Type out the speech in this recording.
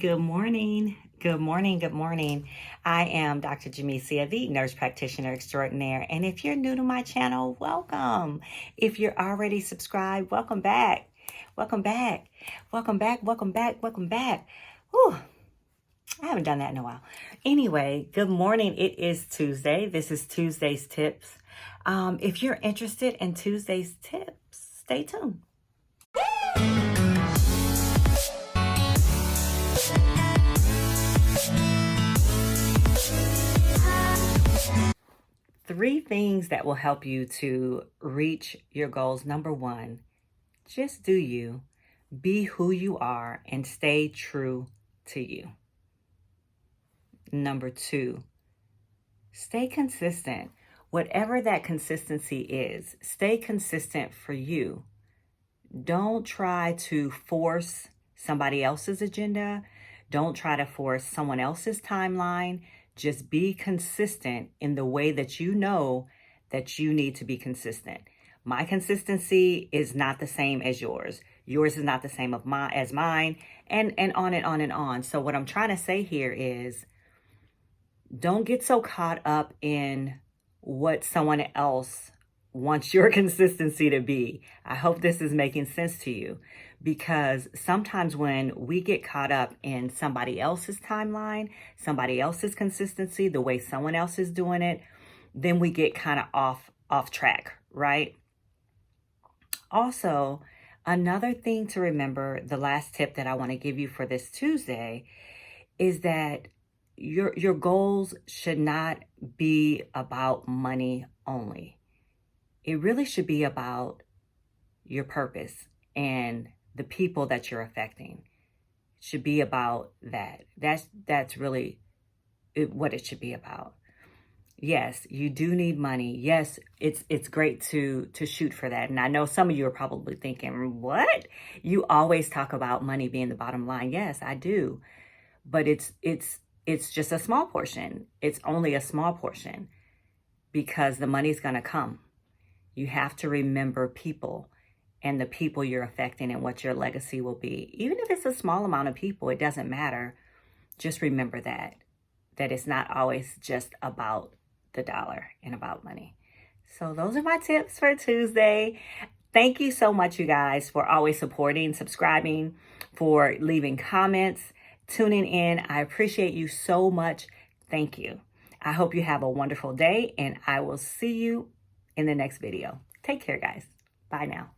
Good morning. Good morning. Good morning. I am Dr. Jamesia, the Nurse Practitioner Extraordinaire. And if you're new to my channel, welcome. If you're already subscribed, welcome back. Welcome back. Welcome back. Welcome back. Welcome back. Whew, I haven't done that in a while. Anyway, good morning. It is Tuesday. This is Tuesday's Tips. If you're interested in Tuesday's tips, stay tuned. Three things that will help you to reach your goals. Number one, just do you. Be who you are and stay true to you. Number two, stay consistent. Whatever that consistency is, stay consistent for you. Don't try to force somebody else's agenda. Don't try to force someone else's timeline. Just be consistent in the way that you know that you need to be consistent. My consistency is not the same as yours. Yours is not the same as mine, and on and on and on. So what I'm trying to say here is, don't get so caught up in what someone else wants your consistency to be. I hope this is making sense to you, because sometimes when we get caught up in somebody else's timeline, somebody else's consistency, the way someone else is doing it, then we get kind of off track, right? Also, another thing to remember, the last tip that I want to give you for this Tuesday, is that your goals should not be about money only. It really should be about your purpose and the people that you're affecting. It should be about that. That's really what it should be about. Yes, you do need money. Yes, it's great to shoot for that. And I know some of you are probably thinking, what? You always talk about money being the bottom line. Yes, I do. But it's just a small portion. It's only a small portion, because the money's going to come. You have to remember people and the people you're affecting and what your legacy will be. Even if it's a small amount of people, it doesn't matter. Just remember that it's not always just about the dollar and about money. So those are my tips for Tuesday. Thank you so much, you guys, for always supporting, subscribing, for leaving comments, tuning in. I appreciate you so much. Thank you. I hope you have a wonderful day, and I will see you in the next video. Take care, guys. Bye now.